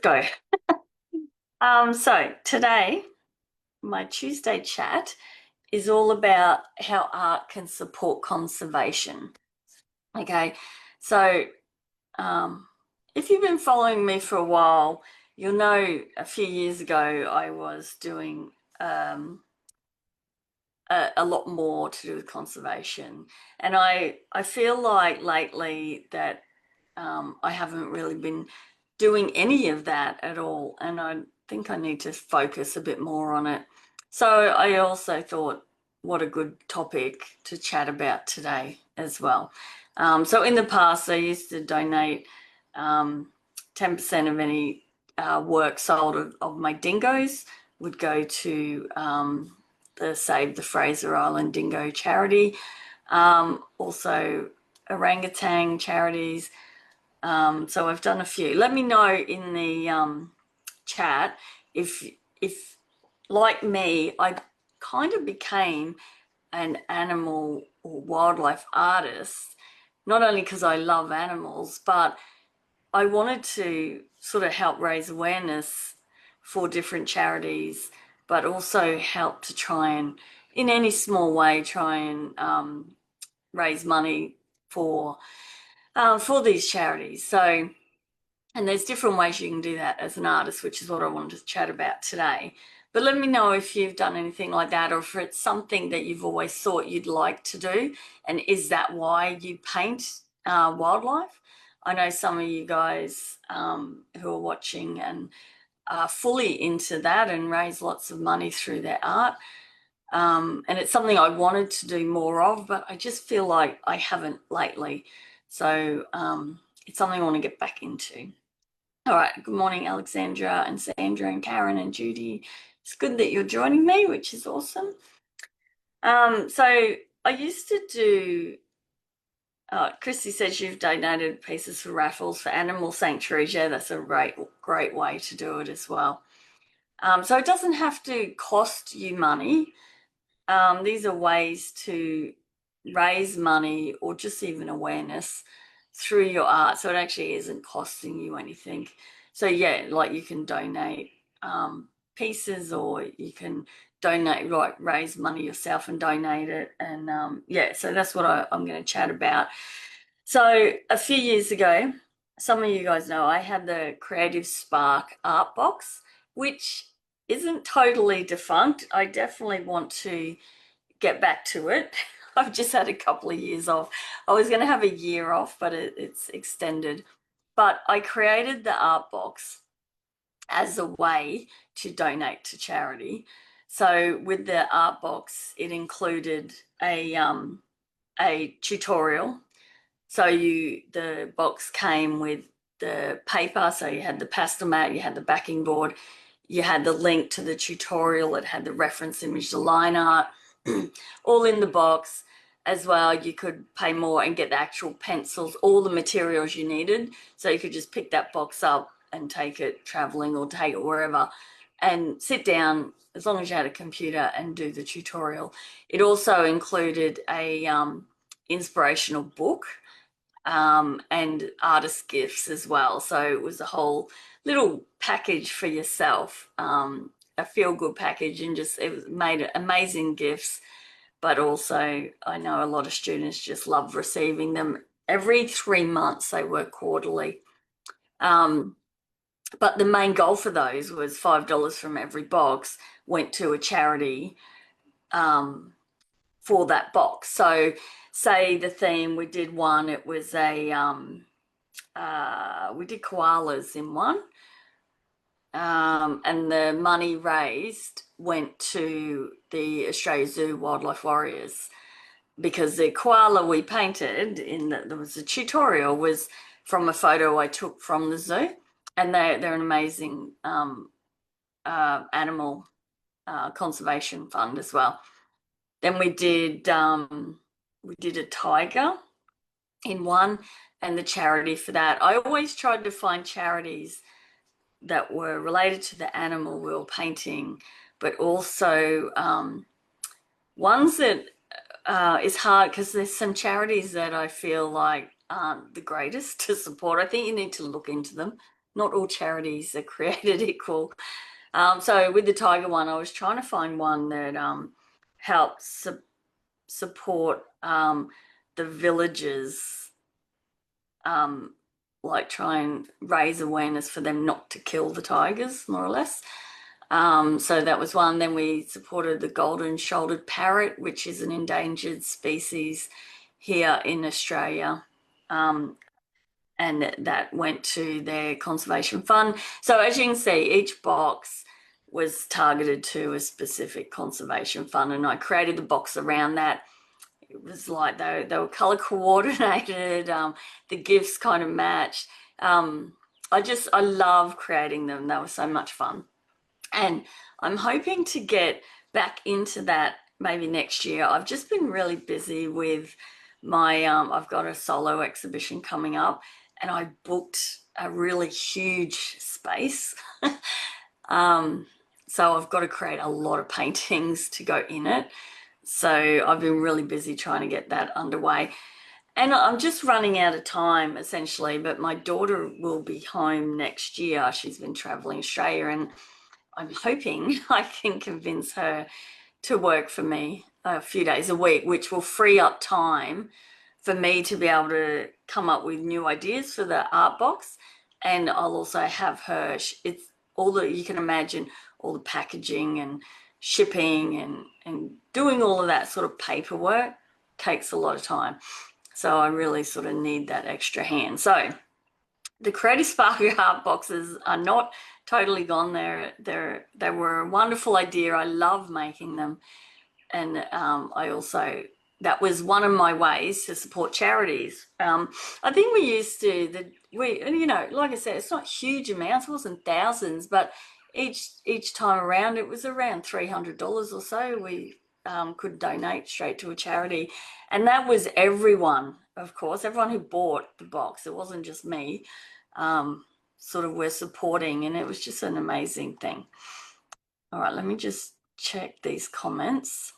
go. So today, my Tuesday chat is all about how art can support conservation. Okay, so um, if you've been following me for a while, you'll know a few years ago I was doing a lot more to do with conservation, and I feel like lately that I haven't really been doing any of that at all, and I think I need to focus a bit more on it. So I also thought, what a good topic to chat about today as well. So in the past, I used to donate 10% of any work sold of my dingoes would go to the Save the Fraser Island Dingo charity, also orangutan charities. So I've done a few. Let me know in the chat if if like me, I kind of became an animal or wildlife artist, not only because I love animals, but I wanted to sort of help raise awareness for different charities, but also help to try and, in any small way, try and raise money for these charities. So, and there's different ways you can do that as an artist, which is what I wanted to chat about today. But let me know if you've done anything like that, or if it's something that you've always thought you'd like to do. And is that why you paint wildlife? I know some of you guys who are watching and are fully into that and raise lots of money through their art. And it's something I wanted to do more of, but I just feel like I haven't lately. So it's something I want to get back into. All right. Good morning, Alexandra and Sandra and Karen and Judy. It's good that you're joining me, which is awesome. So I used to do, Christy says you've donated pieces for raffles for animal sanctuaries. Yeah, that's a great way to do it as well. So it doesn't have to cost you money. These are ways to raise money or just even awareness through your art. So it actually isn't costing you anything. So yeah, like you can donate pieces, or you can donate, like raise money yourself and donate it. And yeah, so that's what I'm going to chat about. So a few years ago, some of you guys know I had the Creative Spark art box, which isn't totally defunct. I definitely want to get back to it. I've just had a couple of years off. I was going to have a year off, but it's extended. But I created the art box as a way to donate to charity. So with the art box, it included a tutorial. So the box came with the paper, so you had the pastel mat, you had the backing board, you had the link to the tutorial, it had the reference image, the line art, all in the box. As well, you could pay more and get the actual pencils, all the materials you needed. So you could just pick that box up and take it traveling or take it wherever and sit down, as long as you had a computer, and do the tutorial. It also included a inspirational book and artist gifts as well. So it was a whole little package for yourself, a feel-good package, and just it was made amazing gifts. But also, I know a lot of students just love receiving them. Every 3 months, they were quarterly. Um, but the main goal for those was $5 from every box went to a charity for that box. So, say the theme, we did one, it was we did koalas in one. And the money raised went to the Australia Zoo Wildlife Warriors, because the koala we painted there was a tutorial, was from a photo I took from the zoo, and they're an amazing animal conservation fund as well. Then we did a tiger in one, and the charity for that. I always tried to find charities that were related to the animal we were painting, but also ones that is hard, because there's some charities that I feel like aren't the greatest to support. I think you need to look into them not all charities are created equal. So with the tiger one, I was trying to find one that helps support the villagers, like try and raise awareness for them not to kill the tigers, more or less. So that was one. Then we supported the golden-shouldered parrot, which is an endangered species here in Australia. And that went to their conservation fund. So as you can see, each box was targeted to a specific conservation fund, and I created the box around that. It was like they were color coordinated. The gifts kind of matched. I love creating them. They were so much fun. And I'm hoping to get back into that maybe next year. I've just been really busy with my, I've got a solo exhibition coming up, and I booked a really huge space. So I've got to create a lot of paintings to go in it. So I've been really busy trying to get that underway. And I'm just running out of time essentially, but my daughter will be home next year. She's been traveling Australia, and I'm hoping I can convince her to work for me a few days a week, which will free up time for me to be able to come up with new ideas for the art box. And I'll also have her, it's all that you can imagine, all the packaging and shipping and doing all of that sort of paperwork takes a lot of time. So I really sort of need that extra hand. So the Creative Spark art boxes are not totally gone. They were a wonderful idea. I love making them. And that was one of my ways to support charities. I think we used to, like I said, it's not huge amounts, it wasn't thousands, but each time around it was around $300 or so we could donate straight to a charity. And that was everyone, of course, everyone who bought the box. It wasn't just me. Sort of were supporting, and it was just an amazing thing. All right, let me just check these comments.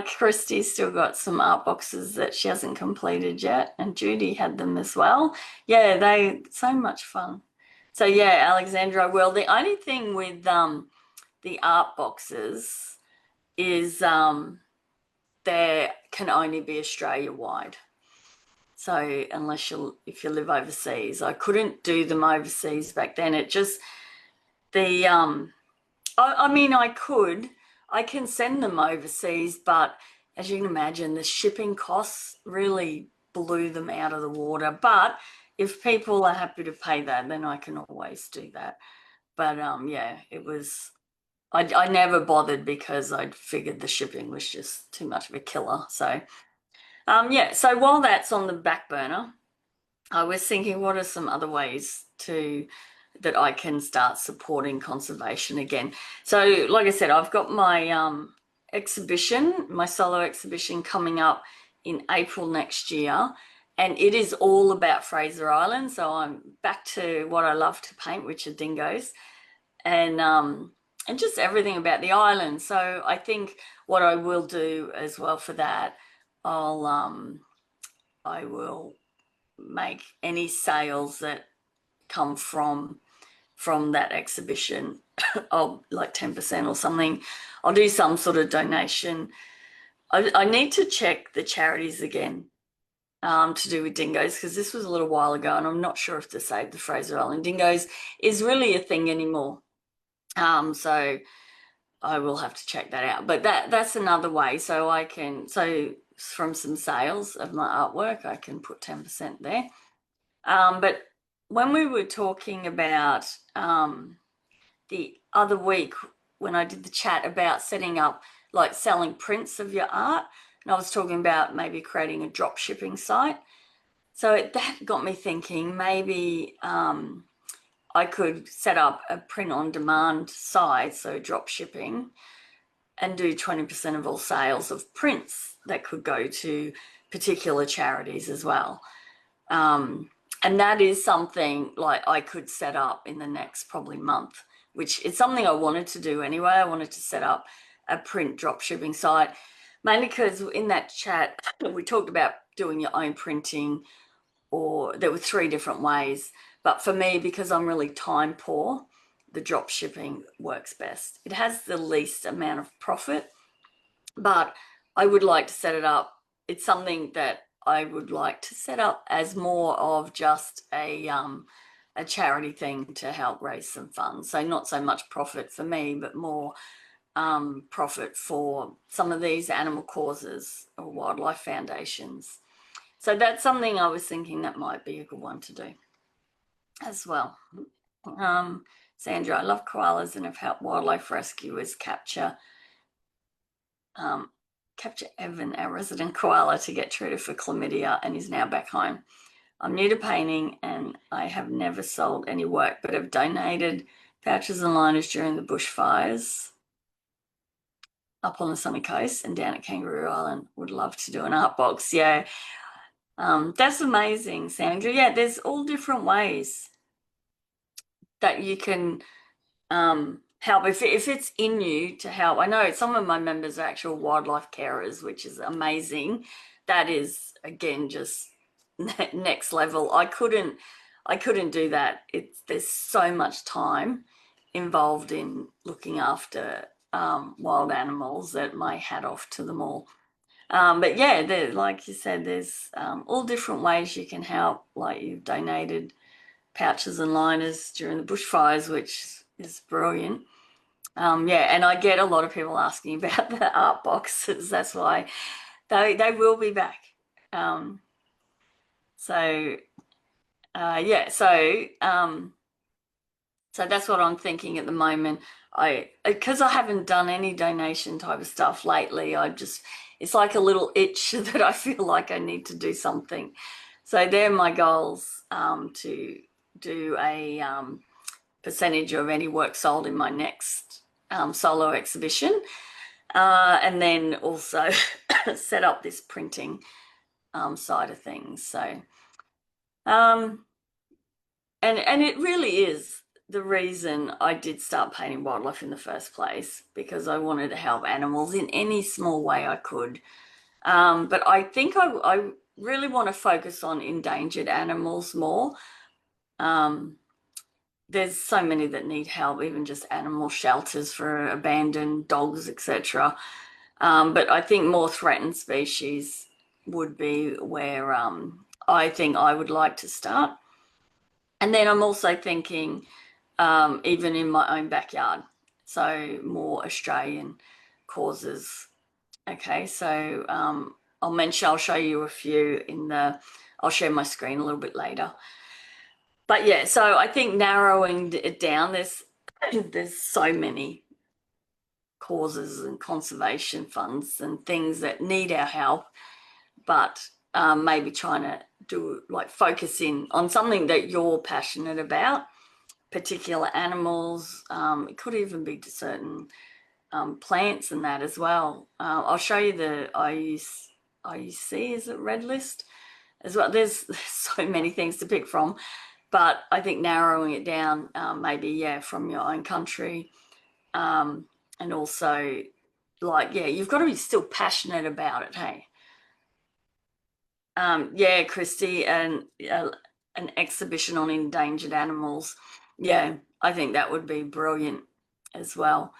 Christy's still got some art boxes that she hasn't completed yet, and Judy had them as well. Yeah, they so much fun. So yeah, Alexandra, well, the only thing with the art boxes is they can only be Australia wide. So if you live overseas, I couldn't do them overseas back then. It just I mean, I can send them overseas, but as you can imagine, the shipping costs really blew them out of the water. But if people are happy to pay that, then I can always do that. But yeah, I never bothered because I'd figured the shipping was just too much of a killer. So yeah, so while that's on the back burner, I was thinking, what are some other ways that I can start supporting conservation again? So, like I said, I've got my exhibition, my solo exhibition coming up in April next year, and it is all about Fraser Island. So I'm back to what I love to paint, which are dingoes, and just everything about the island. So I think what I will do as well for that, I will make any sales that come from that exhibition of like 10% or something. I'll do some sort of donation. I need to check the charities again to do with dingoes, because this was a little while ago and I'm not sure if to save the Fraser Island dingoes is really a thing anymore. So I will have to check that out. But that's another way. So from some sales of my artwork, I can put 10% there. But when we were talking about the other week, when I did the chat about setting up, like selling prints of your art, and I was talking about maybe creating a drop shipping site. So that got me thinking maybe I could set up a print on demand site, so drop shipping, and do 20% of all sales of prints that could go to particular charities as well. And that is something like I could set up in the next probably month, which is something I wanted to do anyway. I wanted to set up a print drop shipping site, mainly because in that chat we talked about doing your own printing or there were three different ways. But for me, because I'm really time poor, the drop shipping works best. It has the least amount of profit, but I would like to set it up. It's something that I would like to set up as more of just a charity thing to help raise some funds. So not so much profit for me, but more profit for some of these animal causes or wildlife foundations. So that's something I was thinking that might be a good one to do as well. Sandra, I love koalas and have helped wildlife rescuers capture Evan, our resident koala, to get treated for chlamydia, and is now back home. I'm new to painting and I have never sold any work, but have donated pouches and liners during the bushfires up on the sunny coast and down at Kangaroo Island. Would love to do an art box. Yeah, that's amazing, Sandra. Yeah, there's all different ways that you can help if it's in you to help. I know some of my members are actual wildlife carers, which is amazing. That is again just next level. I couldn't do that. There's so much time involved in looking after wild animals that my hat off to them all. But yeah, like you said, there's all different ways you can help. Like you've donated pouches and liners during the bushfires, which is brilliant. Yeah, and I get a lot of people asking about the art boxes. That's why they will be back. Um, so yeah, so that's what I'm thinking at the moment. Because I haven't done any donation type of stuff lately, it's like a little itch that I feel like I need to do something. So they're my goals, to do a percentage of any work sold in my next solo exhibition, and then also set up this printing side of things. So, and it really is the reason I did start painting wildlife in the first place, because I wanted to help animals in any small way I could. But I think I really want to focus on endangered animals more. There's so many that need help, even just animal shelters for abandoned dogs, etc. But I think more threatened species would be where I think I would like to start. And then I'm also thinking even in my own backyard, so more Australian causes. Okay, so I'll show you a few I'll share my screen a little bit later. But yeah, so I think narrowing it down, there's so many causes and conservation funds and things that need our help, but maybe trying to do like focus in on something that you're passionate about, particular animals. It could even be to certain plants and that as well. I'll show you the IUC, is it Red List as well? There's so many things to pick from, but I think narrowing it down, maybe, yeah, from your own country. And also, like, yeah, you've got to be still passionate about it, hey? Yeah, Christy, and an exhibition on endangered animals. Yeah, I think that would be brilliant as well.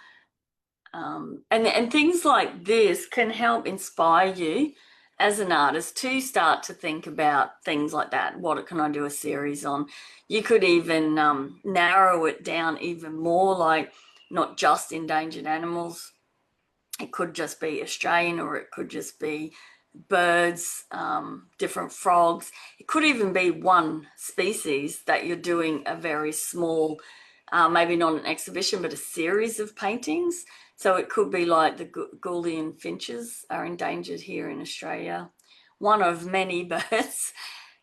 And things like this can help inspire you as an artist to start to think about things like that. What can I do a series on? You could even narrow it down even more, like not just endangered animals. It could just be Australian, or it could just be birds, different frogs. It could even be one species that you're doing a very small, maybe not an exhibition, but a series of paintings. So it could be like the Gouldian finches are endangered here in Australia. One of many birds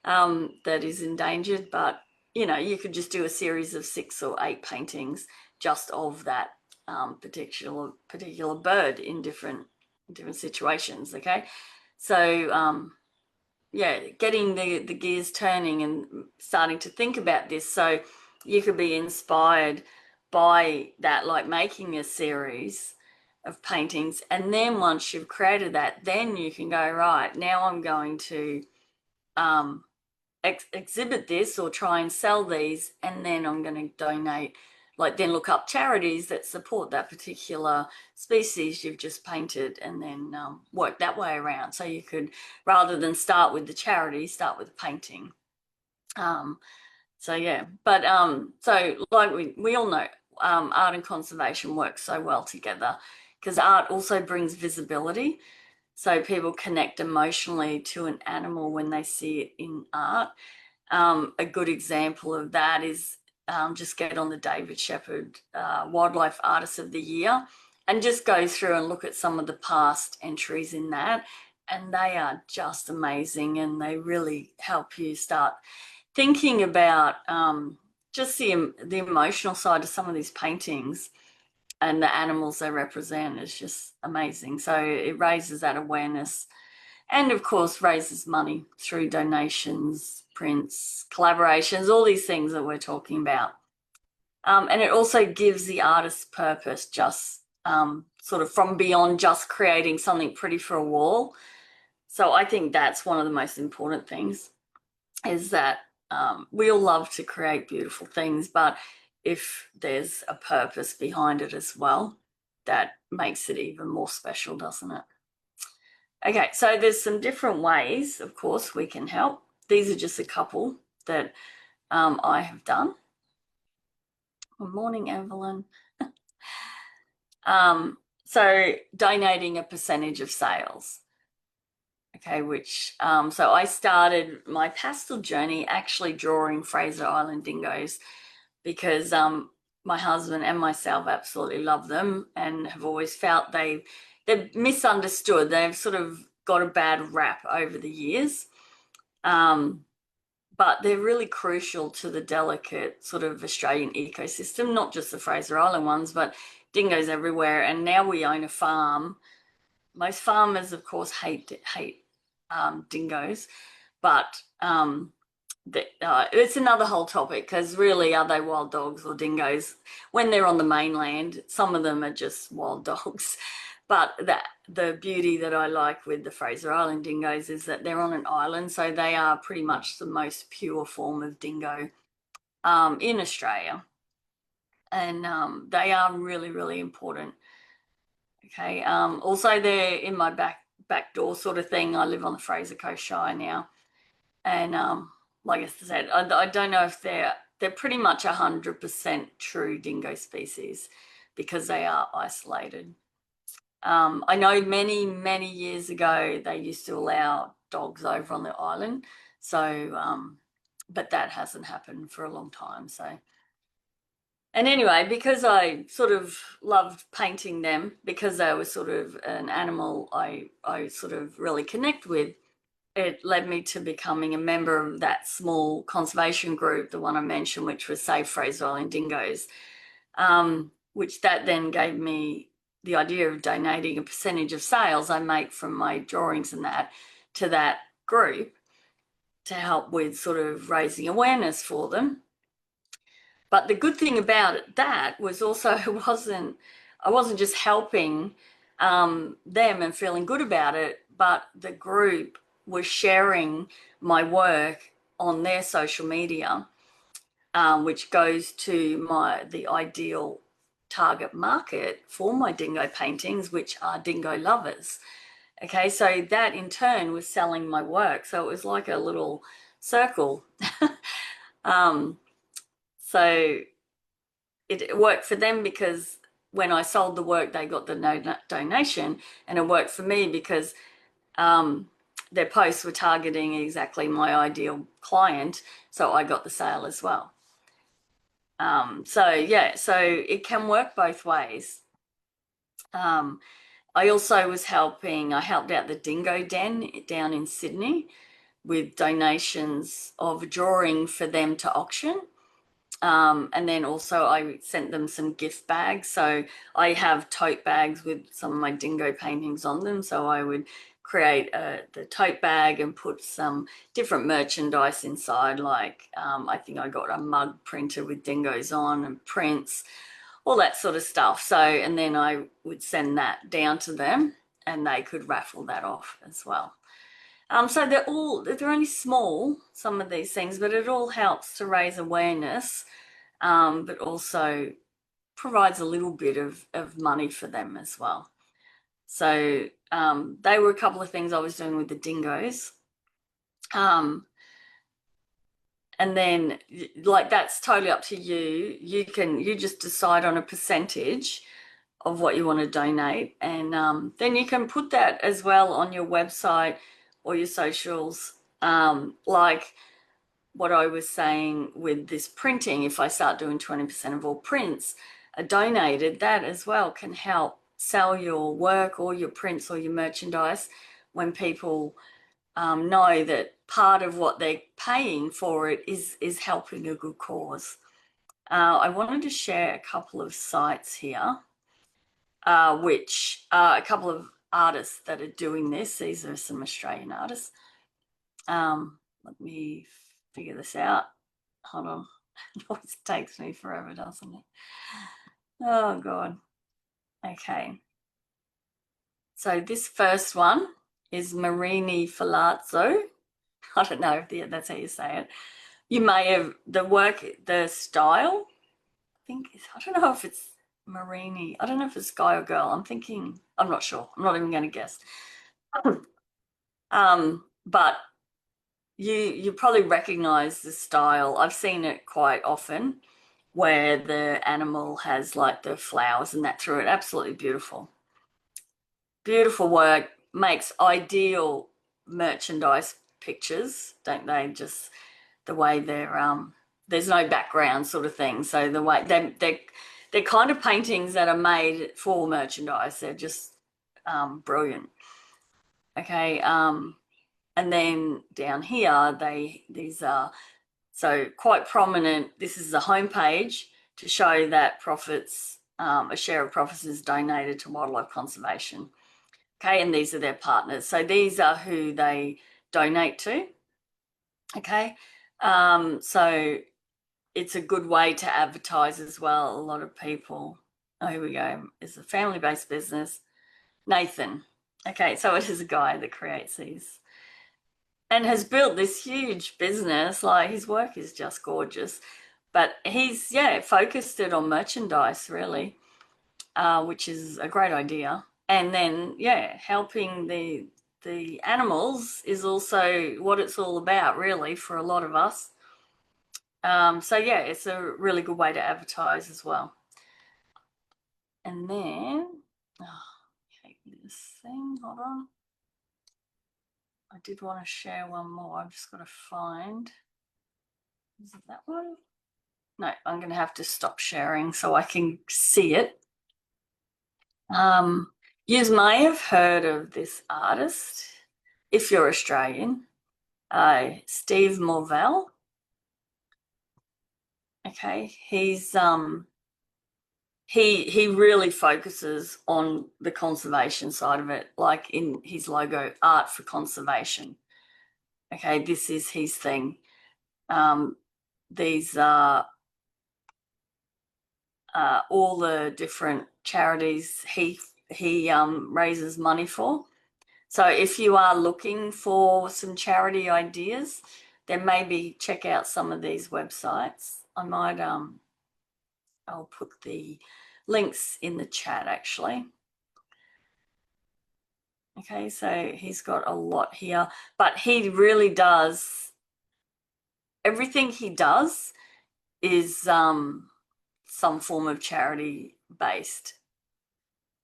that is endangered, but you could just do a series of 6 or 8 paintings just of that particular bird in different situations. Okay, so yeah, getting the gears turning and starting to think about this, so you could be inspired by that, like making a series of paintings, and then once you've created that, then you can go, right, now I'm going to exhibit this or try and sell these, and then I'm going to donate, like then look up charities that support that particular species you've just painted, and then work that way around. So you could, rather than start with the charity, start with the painting. So yeah, but so like we all know, art and conservation work so well together, because art also brings visibility. So people connect emotionally to an animal when they see it in art. A good example of that is just get on the David Shepherd Wildlife Artist of the Year and just go through and look at some of the past entries in that. And they are just amazing, and they really help you start thinking about just the emotional side of some of these paintings and the animals they represent is just amazing. So it raises that awareness, and of course raises money through donations, prints, collaborations, all these things that we're talking about. And it also gives the artist purpose, just sort of from beyond just creating something pretty for a wall. So I think that's one of the most important things, is that we all love to create beautiful things, but if there's a purpose behind it as well, that makes it even more special, doesn't it? Okay, so there's some different ways, of course, we can help. These are just a couple that I have done. Good morning, Evelyn. So donating a percentage of sales. Okay, which, so I started my pastel journey actually drawing Fraser Island dingoes, because my husband and myself absolutely love them and have always felt they're misunderstood. They've sort of got a bad rap over the years. But they're really crucial to the delicate sort of Australian ecosystem, not just the Fraser Island ones, but dingoes everywhere. And now we own a farm. Most farmers, of course, hate dingoes, but it's another whole topic, because really, are they wild dogs or dingoes? When they're on the mainland, some of them are just wild dogs. But the beauty that I like with the Fraser Island dingoes is that they're on an island, so they are pretty much the most pure form of dingo in Australia, and they are really, really important. Okay. Also, they're in my back door sort of thing. I live on the Fraser Coast Shire now, and like I said, I don't know if they're pretty much 100% true dingo species, because they are isolated. I know many, many years ago they used to allow dogs over on the island, so but that hasn't happened for a long time. So, and anyway, because I sort of loved painting them, because they were sort of an animal I sort of really connect with, it led me to becoming a member of that small conservation group, the one I mentioned, which was Save Fraser Island Dingoes, which that then gave me the idea of donating a percentage of sales I make from my drawings and that to that group, to help with sort of raising awareness for them. But the good thing about that was also I wasn't just helping them and feeling good about it, but the group was sharing my work on their social media, which goes to the ideal target market for my dingo paintings, which are dingo lovers. Okay, so that in turn was selling my work. So it was like a little circle. um, so it worked for them, because when I sold the work, they got the donation, and it worked for me because their posts were targeting exactly my ideal client, so I got the sale as well. So yeah, so it can work both ways. I also I helped out the Dingo Den down in Sydney with donations of a drawing for them to auction. And then also I sent them some gift bags. So I have tote bags with some of my dingo paintings on them. So I would create the tote bag and put some different merchandise inside. Like I think I got a mug printer with dingoes on and prints, all that sort of stuff. So, and then I would send that down to them, and they could raffle that off as well. So they're only small, some of these things, but it all helps to raise awareness, but also provides a little bit of money for them as well. So they were a couple of things I was doing with the dingoes. And then like that's totally up to you. You just decide on a percentage of what you want to donate, and then you can put that as well on your website or your socials. Like what I was saying with this printing, if I start doing 20% of all prints are donated, that as well can help sell your work or your prints or your merchandise when people know that part of what they're paying for it is helping a good cause. I wanted to share a couple of sites here, which a couple of artists that are doing this. These are some Australian artists. Let me figure this out. Hold on. It always takes me forever, doesn't it? Oh, God. Okay. So this first one is Marini Falazzo. I don't know if that's how you say it. You may have the style, I think, I don't know if it's Marini. I don't know if it's guy or girl. I'm not sure. I'm not even going to guess. But you probably recognize the style. I've seen it quite often where the animal has like the flowers and that through it. Absolutely beautiful. Beautiful work, makes ideal merchandise pictures, don't they? Just the way there's no background sort of thing. So the way they're kind of paintings that are made for merchandise. They're just brilliant. Okay, and then down here these are so quite prominent. This is the homepage to show that profits, a share of profits is donated to wildlife conservation. Okay, and these are their partners. So these are who they donate to. Okay, so it's a good way to advertise as well. A lot of people, oh, here we go, it's a family-based business. Nathan. Okay, so it is a guy that creates these and has built this huge business. Like his work is just gorgeous. But he's, yeah, focused it on merchandise really, which is a great idea. And then, yeah, helping the animals is also what it's all about, really, for a lot of us. So yeah, it's a really good way to advertise as well. And then, oh, I hate this thing. Hold on. I did want to share one more. I've just got to find. Is it that one? No, I'm going to have to stop sharing so I can see it. You may have heard of this artist if you're Australian, Steve Morvell. Okay, he really focuses on the conservation side of it, like in his logo, art for conservation. Okay, this is his thing. These are all the different charities he raises money for. So if you are looking for some charity ideas, then maybe check out some of these websites. I might I'll put the links in the chat actually. Okay, so he's got a lot here, but he really does, everything he does is some form of charity based.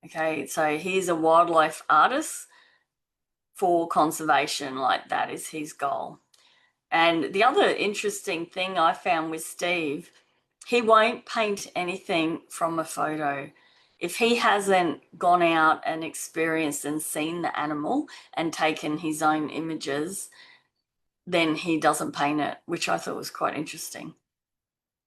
Okay, so he's a wildlife artist for conservation, like that is his goal. And the other interesting thing I found with Steve, he won't paint anything from a photo. If he hasn't gone out and experienced and seen the animal and taken his own images, then he doesn't paint it, which I thought was quite interesting.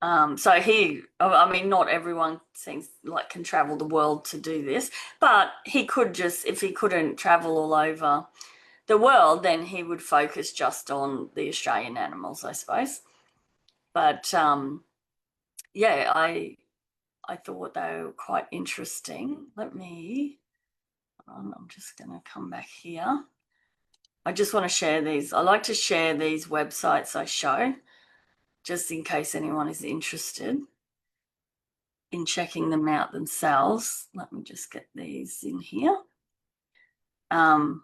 So I mean, not everyone seems like can travel the world to do this, but he could just, if he couldn't travel all over the world, then he would focus just on the Australian animals, I suppose. But yeah, I thought they were quite interesting. I'm just going to come back here. I just want to share these. I like to share these websites I show, just in case anyone is interested in checking them out themselves. Let me just get these in here. Um,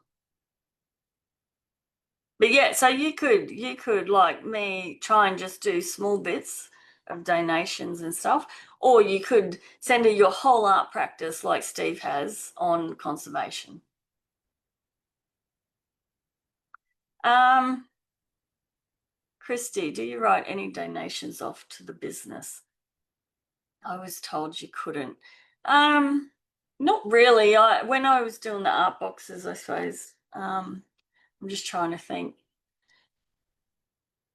but yeah, so you could like me try and just do small bits of donations and stuff, or you could center your whole art practice like Steve has on conservation. Um, Christy, do you write any donations off to the business? I was told you couldn't. Um, Not really. When I was doing the art boxes, I suppose. I'm just trying to think.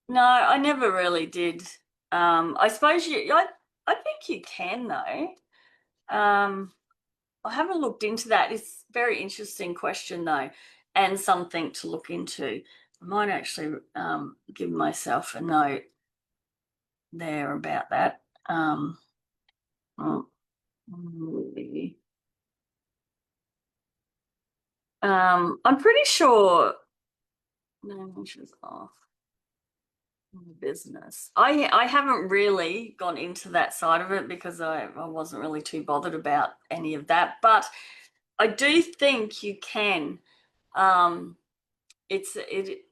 No, I never really did. I suppose I think you can though. Um, I haven't looked into that. It's a very interesting question though, and something to look into. I might actually give myself a note there about that. Oh, really. I'm pretty sure. No, she's off the business. I haven't really gone into that side of it because I wasn't really too bothered about any of that. But I do think you can. Um,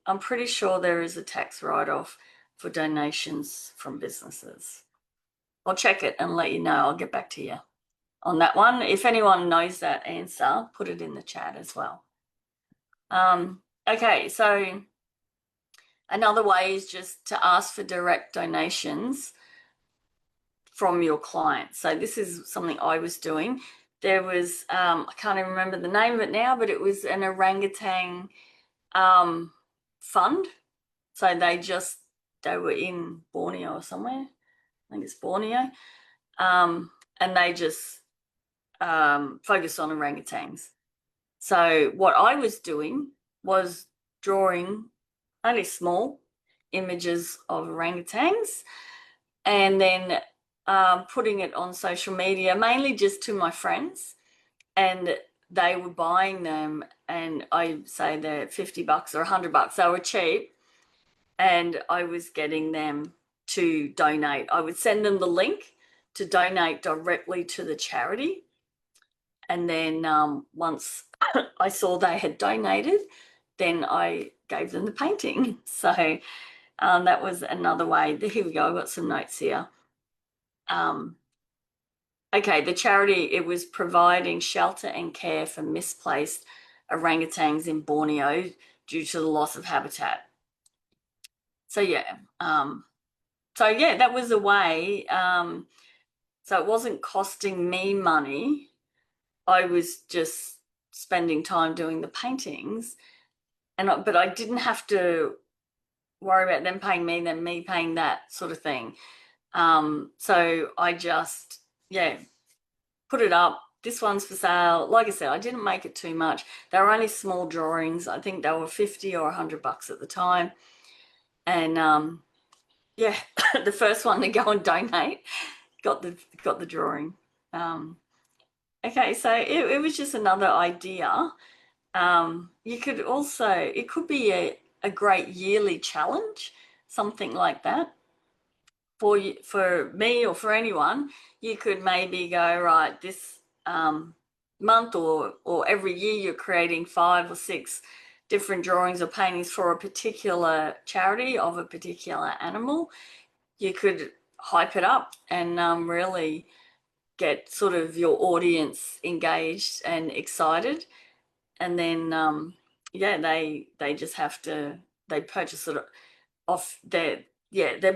I'm pretty sure there is a tax write-off for donations from businesses. I'll check it and let you know. I'll get back to you on that one. If anyone knows that answer, put it in the chat as well. Okay, so another way is just to ask for direct donations from your clients. So this is something I was doing. There was I can't even remember the name of it now, but it was an orangutan fund. So they were in Borneo or somewhere. I think it's Borneo. And they just focus on orangutans. So what I was doing was drawing only small images of orangutans and then putting it on social media, mainly just to my friends. And they were buying them, and I say they're $50 or $100. They were cheap, and I was getting them to donate. I would send them the link to donate directly to the charity. And then once I saw they had donated, then I gave them the painting. So that was another way. Here we go. I've got some notes here. Okay, the charity, it was providing shelter and care for misplaced orangutans in Borneo due to the loss of habitat. So yeah, that was a way. So it wasn't costing me money. I was just spending time doing the paintings, but I didn't have to worry about them paying me, then me paying that sort of thing. So I just put it up. This one's for sale. Like I said, I didn't make it too much. They were only small drawings. I think they were 50 or $100 at the time. And the first one to go and donate got the drawing. Okay, so it was just another idea. You could also, it could be a great yearly challenge, something like that. For me or for anyone, you could maybe go, right, this month or every year you're creating 5 or 6 different drawings or paintings for a particular charity of a particular animal. You could hype it up and really get sort of your audience engaged and excited. And then they just have to, they purchase it off they're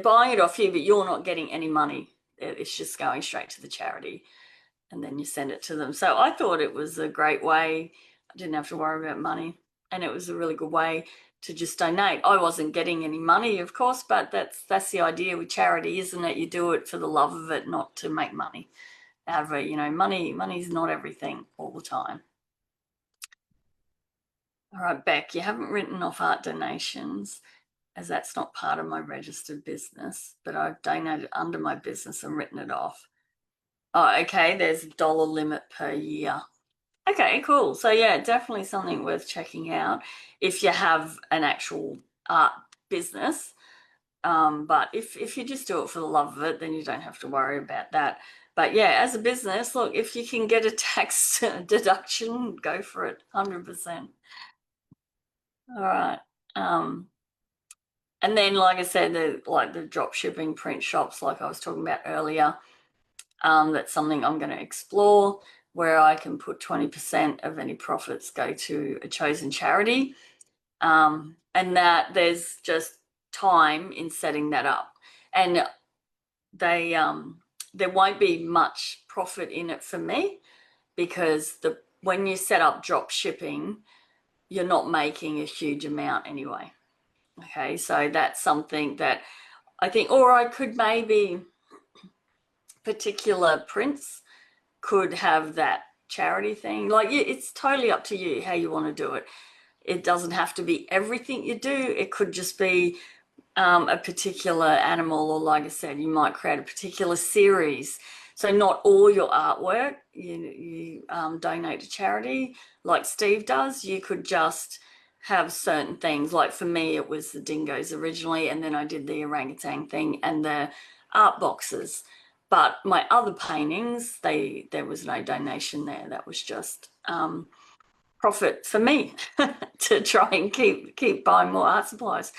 buying it off you, but you're not getting any money. It's just going straight to the charity, and then you send it to them. So I thought it was a great way. I didn't have to worry about money, and it was a really good way to just donate. I wasn't getting any money, of course, but that's the idea with charity, isn't it? You do it for the love of it, not to make money out of it. Money's not everything all the time. All right, Beck, you haven't written off art donations, as that's not part of my registered business, but I've donated under my business and written it off. Oh, okay, there's a dollar limit per year. Okay, cool. So yeah, definitely something worth checking out if you have an actual art business. But if you just do it for the love of it, then you don't have to worry about that. But yeah, as a business, look, if you can get a tax deduction, go for it, 100%. All right. Um, and then, like I said, the drop shipping print shops, like I was talking about earlier, that's something I'm going to explore, where I can put 20% of any profits go to a chosen charity. And that there's just time in setting that up. And they there won't be much profit in it for me because the when you set up drop shipping, you're not making a huge amount anyway. Okay, so that's something that I think, or I could maybe particular prints could have that charity thing. Like, it's totally up to you how you want to do it. It doesn't have to be everything you do. It could just be a particular animal, or like I said, you might create a particular series. So not all your artwork you donate to charity, like Steve does. You could just have certain things. Like for me, it was the dingoes originally, and then I did the orangutan thing and the art boxes. But my other paintings, there was no donation there. That was just profit for me to try and keep buying more art supplies.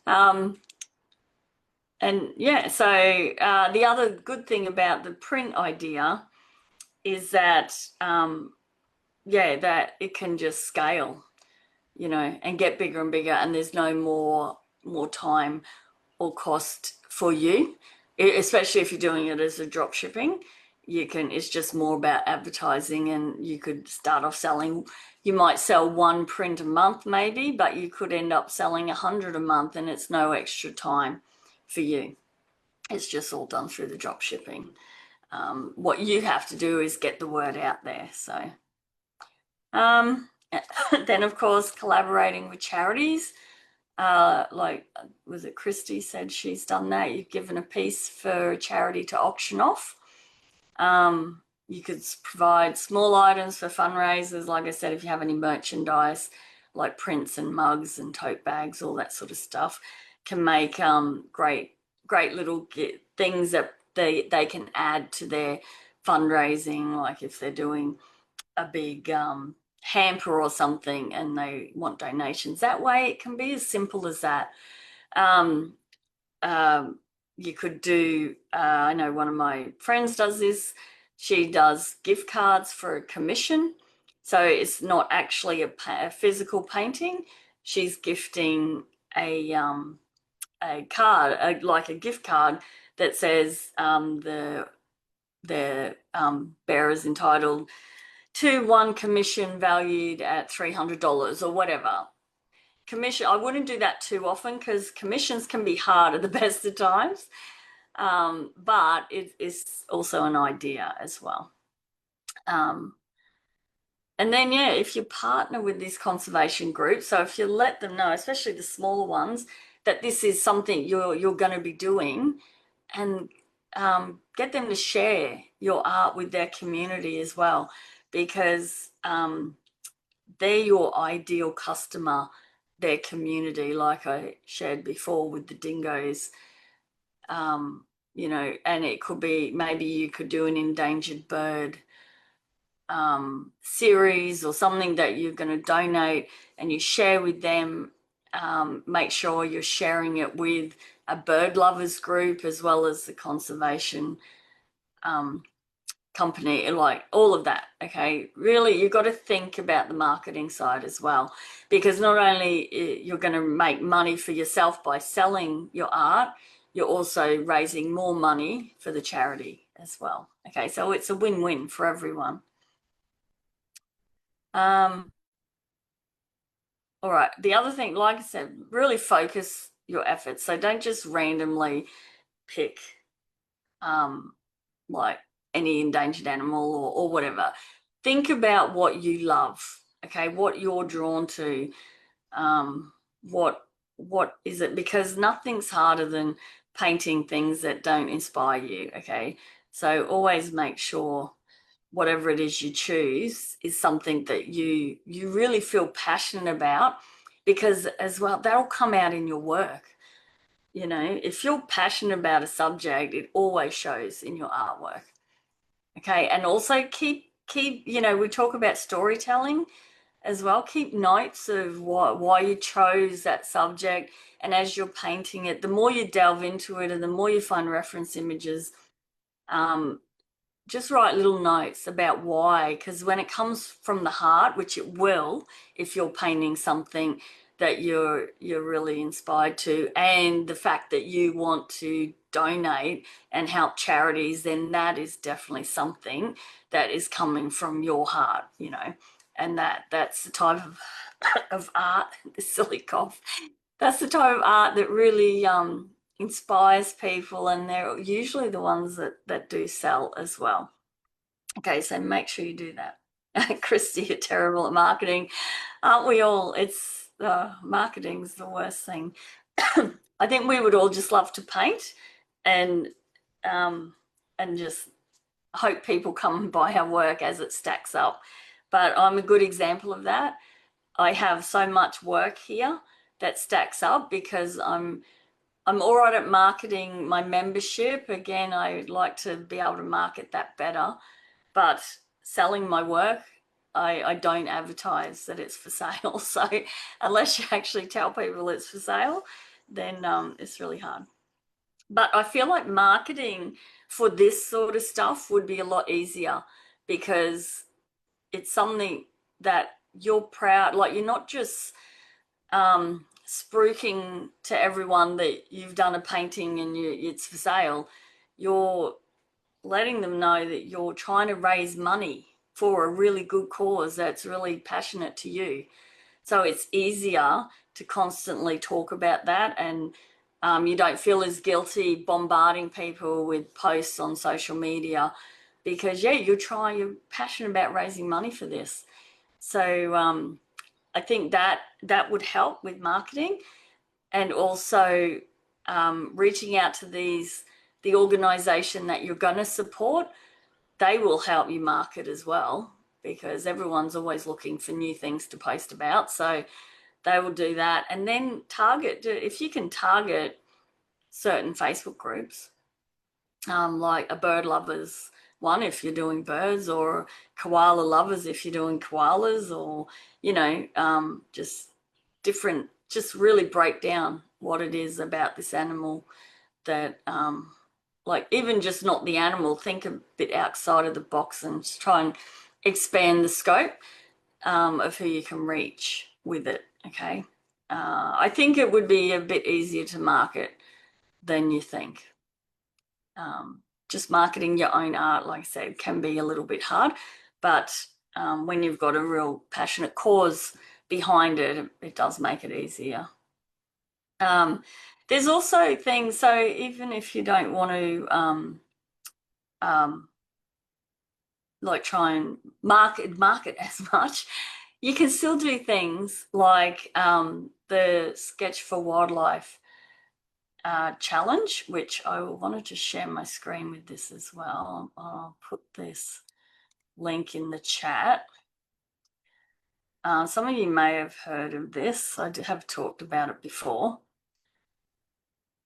Um, and yeah, so the other good thing about the print idea is that, yeah, that it can just scale, and get bigger and bigger, and there's no more time or cost for you, especially if you're doing it as a drop shipping. It's just more about advertising, and you could start off selling, you might sell one print a month maybe, but you could end up selling 100 a month, and it's no extra time for you. It's just all done through the drop shipping. What you have to do is get the word out there. So, um, then of course, collaborating with charities. Like, was it Christy said she's done that? You've given a piece for a charity to auction off. You could provide small items for fundraisers. Like I said, if you have any merchandise, like prints and mugs and tote bags, all that sort of stuff, can make great little things that they can add to their fundraising. Like if they're doing a big hamper or something and they want donations that way, it can be as simple as that. Um, um, you could do, I know one of my friends does this. She does gift cards for a commission. So it's not actually a physical painting. She's gifting a card, like a gift card that says the bearer's entitled to one commission valued at $300 or whatever. Commission, I wouldn't do that too often because commissions can be hard at the best of times. But it is also an idea as well. Um, and then, yeah, if you partner with this conservation group, so if you let them know, especially the smaller ones, that this is something you're going to be doing, and get them to share your art with their community as well, because they're your ideal customer, their community, like I shared before with the dingoes. And it could be, maybe you could do an endangered bird series or something that you're going to donate, and you share with them. Make sure you're sharing it with a bird lovers group as well as the conservation um, company, like all of that. Okay, really, you've got to think about the marketing side as well, because not only you're going to make money for yourself by selling your art, you're also raising more money for the charity as well. Okay, so it's a win-win for everyone. um all right, the other thing, like I said, really focus your efforts. So don't just randomly pick um like any endangered animal or whatever. Think about what you love, okay, what you're drawn to. Um, what is it? Because nothing's harder than painting things that don't inspire you, okay? So always make sure whatever it is you choose is something that you really feel passionate about, because as well that'll come out in your work. You know, if you're passionate about a subject, it always shows in your artwork. Okay, and also keep you know, we talk about storytelling as well. Keep notes of why you chose that subject, and as you're painting it, the more you delve into it and the more you find reference images, um, just write little notes about why, because when it comes from the heart, which it will if you're painting something that you're really inspired to, and the fact that you want to donate and help charities, then that is definitely something that is coming from your heart, you know. And that's the type of art, the silly cough, that's the type of art that really inspires people, and they're usually the ones that do sell as well. Okay, so make sure you do that. Christy, you're terrible at marketing, aren't we all? It's marketing's the worst thing. I think we would all just love to paint and um, and just hope people come and buy our work as it stacks up. But I'm a good example of that. I have so much work here that stacks up because I'm all right at marketing my membership. Again, I'd like to be able to market that better, but selling my work, I don't advertise that it's for sale. So unless you actually tell people it's for sale, then it's really hard. But I feel like marketing for this sort of stuff would be a lot easier because it's something that you're proud, like you're not just spruiking to everyone that you've done a painting and it's for sale. You're letting them know that you're trying to raise money for a really good cause that's really passionate to you. So it's easier to constantly talk about that, and you don't feel as guilty bombarding people with posts on social media because, yeah, you're passionate about raising money for this. So I think that would help with marketing, and also reaching out to the organization that you're going to support. They will help you market as well because everyone's always looking for new things to post about. So they will do that. And then target, if you can target certain Facebook groups, like a bird lovers one if you're doing birds, or koala lovers if you're doing koalas, or, you know, just different, just really break down what it is about this animal that, like even just not the animal, think a bit outside of the box and just try and expand the scope of who you can reach with it. Okay. I think it would be a bit easier to market than you think. Just marketing your own art, like I said, can be a little bit hard, but when you've got a real passionate cause behind it, it does make it easier. Um, there's also things, so even if you don't want to um, like try and market as much, you can still do things like the Sketch for Wildlife challenge, which I wanted to share my screen with this as well. I'll put this link in the chat. Some of you may have heard of this. I have talked about it before,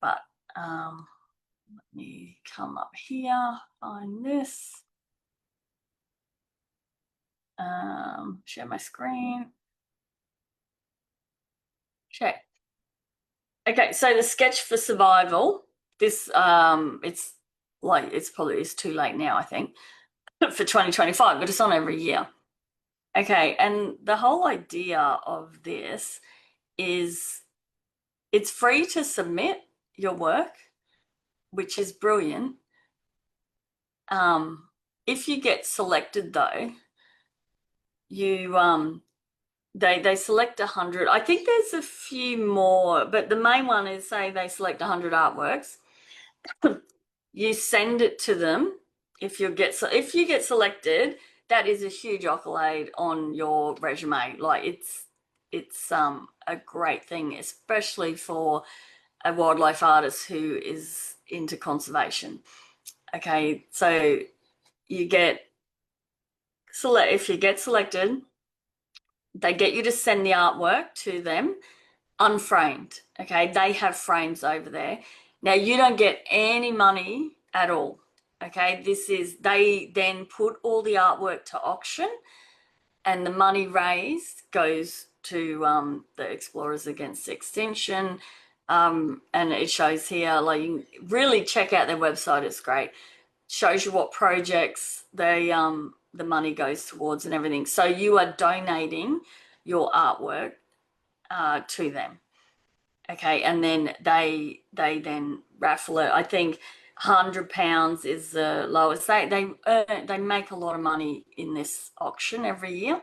but let me come up here, find this, share my screen. Check. Okay, so the Sketch for Survival, this it's too late now, I think, for 2025, but it's on every year. Okay, and the whole idea of this is it's free to submit your work, which is brilliant. If you get selected though, you they select 100. I think there's a few more, but the main one is, say they select 100 artworks. You send it to them. If you get selected, that is a huge accolade on your resume. Like it's a great thing, especially for a wildlife artist who is into conservation. Okay, so you get select, if you get selected, they get you to send the artwork to them unframed. Okay, they have frames over there. Now you don't get any money at all. Okay, this is, they then put all the artwork to auction, and the money raised goes to the Explorers Against Extinction. And it shows here, like, you can really check out their website. It's great. Shows you what projects the money goes towards and everything. So you are donating your artwork to them. Okay, and then they then raffle it. I think £100 is the lowest. They make a lot of money in this auction every year.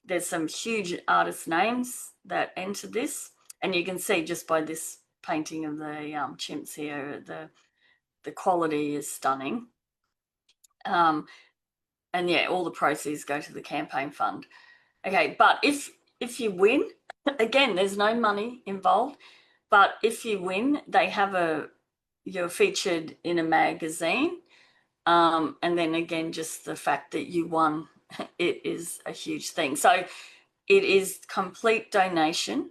There's some huge artist names that enter this, and you can see just by this painting of the chimps here, the quality is stunning. And yeah, all the proceeds go to the campaign fund. Okay, but if you win, again, there's no money involved. But if you win, you're featured in a magazine. And then again, just the fact that you won, it is a huge thing. So it is complete donation,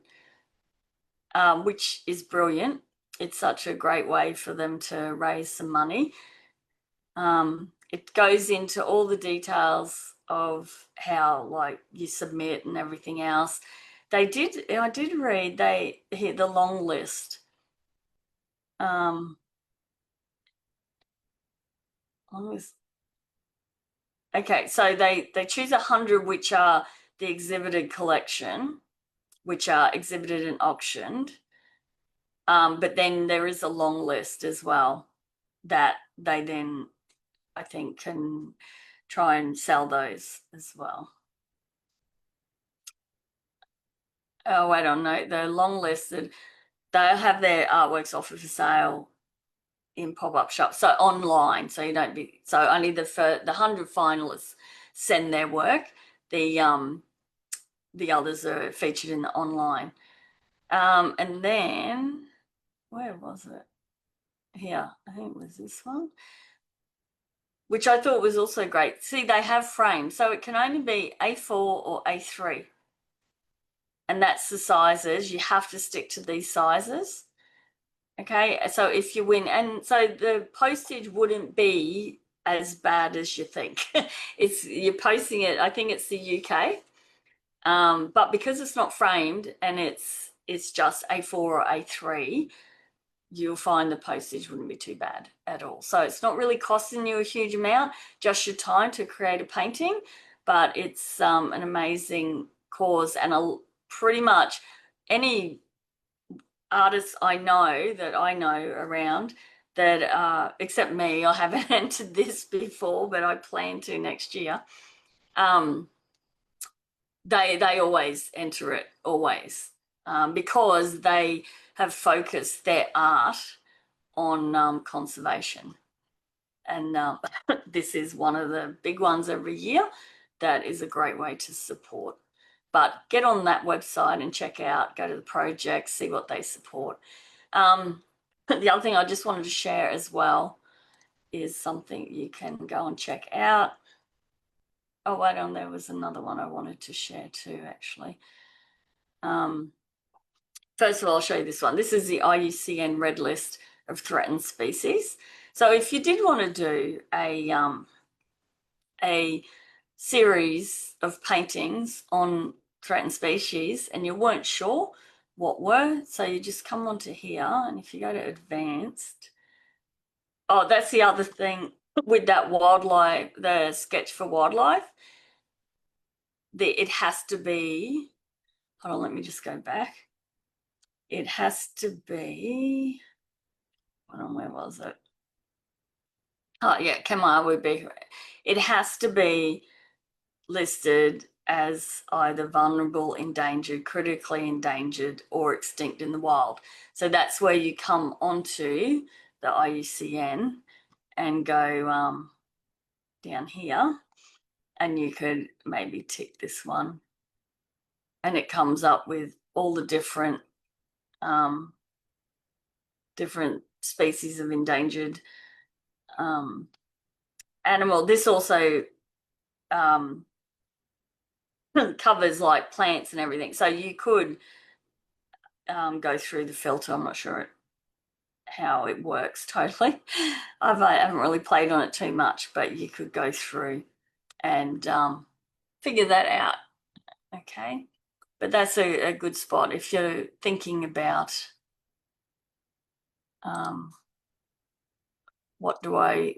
which is brilliant. It's such a great way for them to raise some money. It goes into all the details of how, like, you submit and everything else. I did read they hit the long list. Um, long list. Okay, so they choose 100 which are the exhibited collection, which are exhibited and auctioned. But then there is a long list as well that they then, I think, can try and sell those as well. Oh, I don't know. They're long listed. They'll have their artworks offered for sale in pop-up shops, so online. So you don't be so only the 100 finalists send their work. The others are featured in the online. And then where was it? Here, I think it was this one, which I thought was also great. See, they have frames, so it can only be A4 or A3. And that's the sizes. You have to stick to these sizes. Okay, so if you win, and so the postage wouldn't be as bad as you think. You're posting it, I think it's the UK. But because it's not framed and it's just A4 or A3, you'll find the postage wouldn't be too bad at all. So it's not really costing you a huge amount, just your time to create a painting, but it's an amazing cause, and pretty much any artists I know around that, except me, I haven't entered this before, but I plan to next year. They always enter it, always, because they have focused their art on conservation. And this is one of the big ones every year. That is a great way to support. But get on that website and check out, go to the project, see what they support. The other thing I just wanted to share as well is something you can go and check out. Oh, wait on, there was another one I wanted to share too, actually. First of all, I'll show you this one. This is the IUCN Red List of Threatened Species. So if you did want to do a series of paintings on threatened species and you weren't sure what were, so you just come onto here, and if you go to advanced, oh, that's the other thing with that wildlife, the sketch for wildlife, it has to be, hold on, let me just go back. It has to be, hold on, where was it? Oh yeah, Kamar would be, it has to be listed as either vulnerable, endangered, critically endangered, or extinct in the wild. So that's where you come onto the IUCN and go down here, and you could maybe tick this one, and it comes up with all the different species of endangered animal. This also um, covers like plants and everything. So you could go through the filter. I'm not sure how it works totally. I haven't really played on it too much, but you could go through and figure that out. Okay. But that's a good spot if you're thinking about um, what do I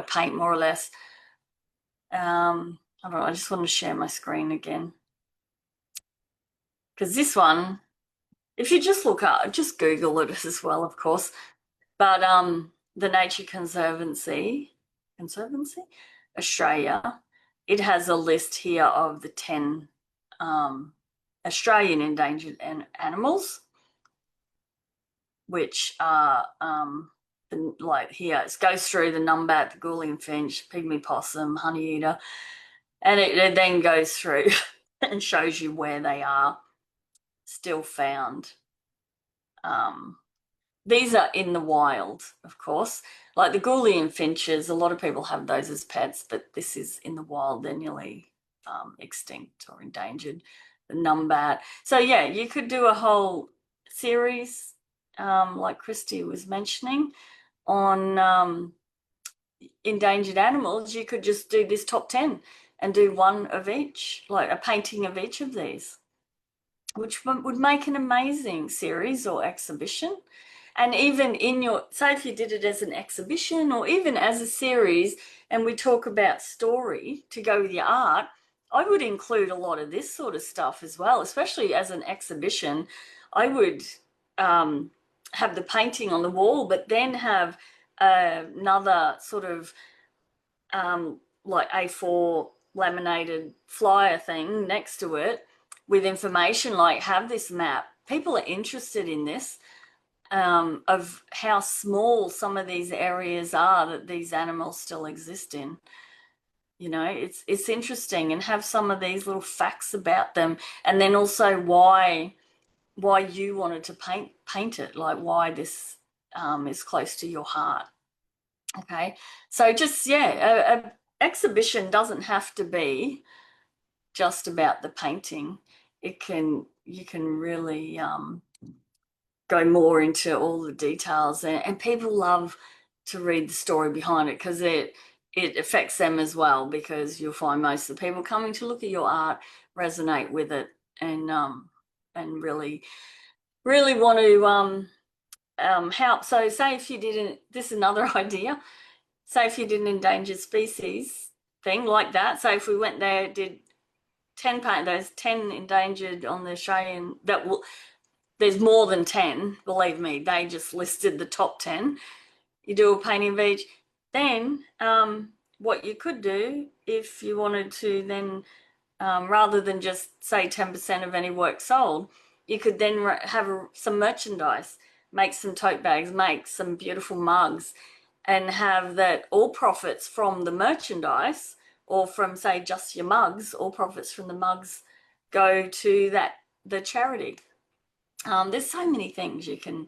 paint more or less. I don't know, I just want to share my screen again. Because this one, if you just look up, just Google it as well, of course. But the Nature Conservancy Australia, it has a list here of the 10 Australian endangered animals, which are like here it goes through the numbat, the Gullian finch, pygmy possum, honeyeater, and it then goes through and shows you where they are still found. These are in the wild, of course. Like the Gullian finches, a lot of people have those as pets, but this is in the wild. They're nearly extinct or endangered. The numbat. So yeah, you could do a whole series, like Christy was mentioning, on endangered animals. You could just do this top 10 and do one of each, like a painting of each of these, which would make an amazing series or exhibition. And even in your, say if you did it as an exhibition or even as a series, and we talk about story to go with your art, I would include a lot of this sort of stuff as well, especially as an exhibition. I would have the painting on the wall, but then have another sort of like A4 laminated flyer thing next to it with information, like have this map. People are interested in this, of how small some of these areas are that these animals still exist in. You know, it's interesting, and have some of these little facts about them, and then also why you wanted to paint it, like why this is close to your heart. Okay, so just yeah, a exhibition doesn't have to be just about the painting. You can really go more into all the details, and people love to read the story behind it because it affects them as well, because you'll find most of the people coming to look at your art resonate with it, and really want to help. So say if you didn't, this is another idea. Say if you did an endangered species thing like that. So if we went there, did 10 paint those 10 endangered on the Australian, that will, there's more than 10, believe me, they just listed the top 10. You do a painting of each. Then what you could do if you wanted to then, rather than just say 10% of any work sold, you could then have some merchandise, make some tote bags, make some beautiful mugs, and have that all profits from the merchandise, or from say just your mugs, all profits from the mugs go to the charity. There's so many things you can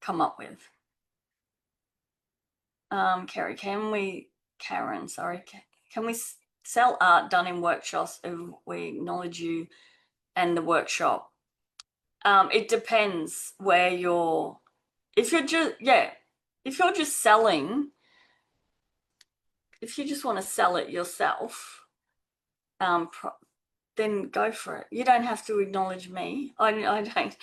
come up with. Karen, sorry, can we sell art done in workshops if we acknowledge you and the workshop? It depends where you're, if you're just, yeah, if you're just selling, if you just want to sell it yourself, then go for it. You don't have to acknowledge me. I don't.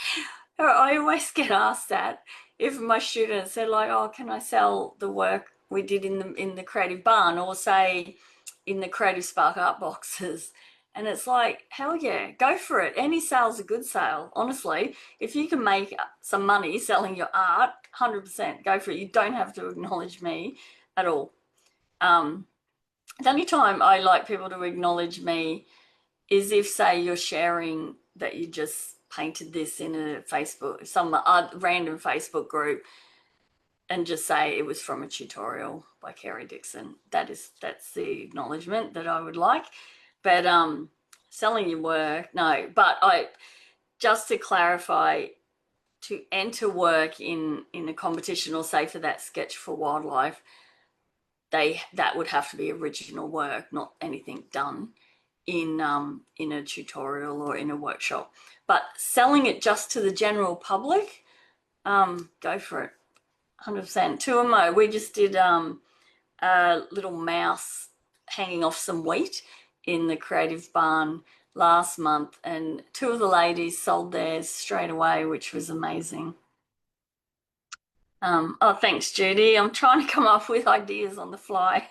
I always get asked that if my students said like, "Oh, can I sell the work we did in the Creative Barn, or say in the Creative Spark art boxes?" And it's like, hell yeah, go for it. Any sale's a good sale. Honestly, if you can make some money selling your art, 100% go for it. You don't have to acknowledge me at all. The only time I like people to acknowledge me is if, say, you're sharing that you just painted this in a Facebook, some random Facebook group, and just say it was from a tutorial by Kerri Dixon. That's the acknowledgement that I would like. But selling your work, no. But I, just to clarify, to enter work in a competition, or say for that Sketch for Wildlife, that would have to be original work, not anything done in a tutorial or in a workshop. But selling it just to the general public, go for it, 100%. Tuamo, we just did a little mouse hanging off some wheat in the Creative Barn last month, and two of the ladies sold theirs straight away, which was amazing. Oh, thanks, Judy. I'm trying to come up with ideas on the fly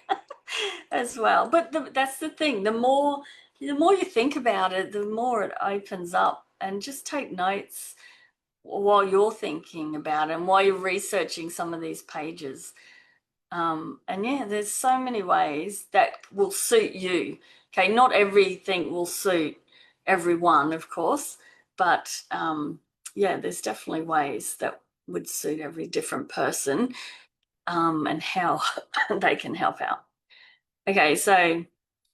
as well. But that's the thing. The more you think about it, the more it opens up. And just take notes while you're thinking about it and while you're researching some of these pages. And yeah, there's so many ways that will suit you. Okay, not everything will suit everyone, of course, but yeah, there's definitely ways that would suit every different person, and how they can help out. Okay, so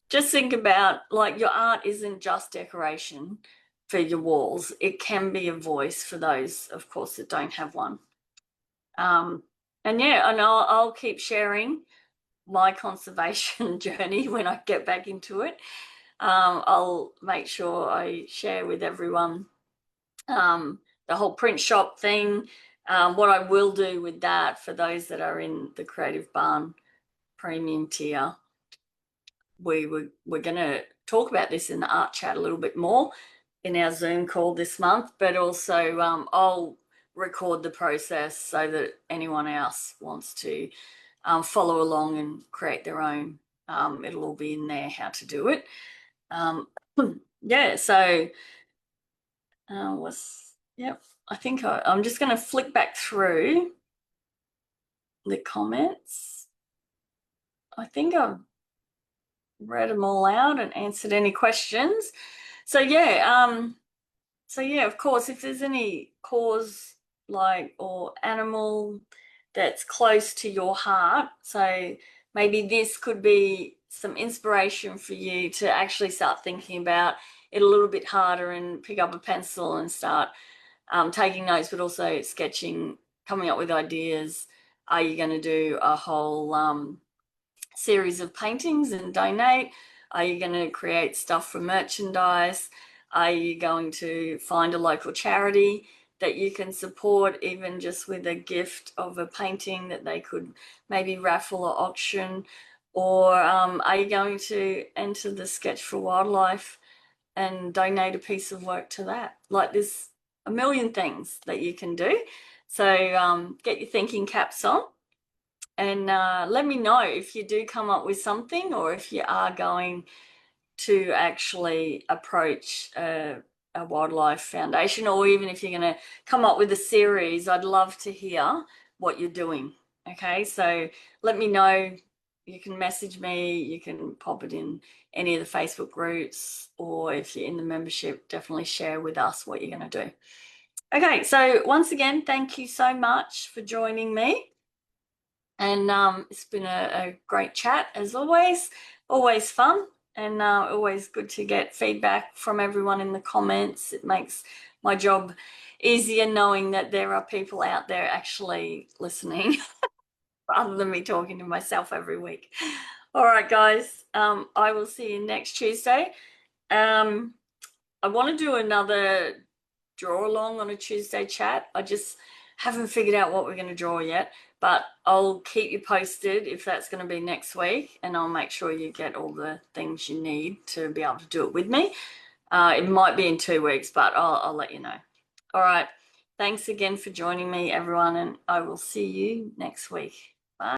just think about, like, your art isn't just decoration for your walls. It can be a voice for those, of course, that don't have one. And yeah, and I'll keep sharing my conservation journey when I get back into it. I'll make sure I share with everyone the whole print shop thing. What I will do with that, for those that are in the Creative Barn premium tier, we're going to talk about this in the art chat a little bit more in our Zoom call this month, but also I'll record the process so that anyone else wants to follow along and create their own. It'll all be in there how to do it. Yeah, so yep. I think I'm just going to flick back through the comments. I think I've read them all out and answered any questions. So yeah, of course, if there's any cause, like, or animal that's close to your heart, so maybe this could be some inspiration for you to actually start thinking about it a little bit harder and pick up a pencil and start taking notes, but also sketching, coming up with ideas. Are you going to do a whole series of paintings and donate? Are you going to create stuff for merchandise? Are you going to find a local charity that you can support, even just with a gift of a painting that they could maybe raffle or auction? Or are you going to enter the Sketch for Wildlife and donate a piece of work to that? Like, there's a million things that you can do. So get your thinking caps on, and let me know if you do come up with something, or if you are going to actually approach a wildlife foundation, or even if you're going to come up with a series. I'd love to hear what you're doing. Okay, so let me know. You can message me, you can pop it in any of the Facebook groups, or if you're in the membership, definitely share with us what you're going to do. Okay, so once again, thank you so much for joining me. And it's been a great chat, as always fun, and always good to get feedback from everyone in the comments. It makes my job easier knowing that there are people out there actually listening rather than me talking to myself every week. All right, guys, I will see you next Tuesday. I want to do another draw along on a Tuesday chat. I just haven't figured out what we're going to draw yet, but I'll keep you posted if that's going to be next week, and I'll make sure you get all the things you need to be able to do it with me. It might be in 2 weeks, but I'll let you know. All right. Thanks again for joining me, everyone, and I will see you next week.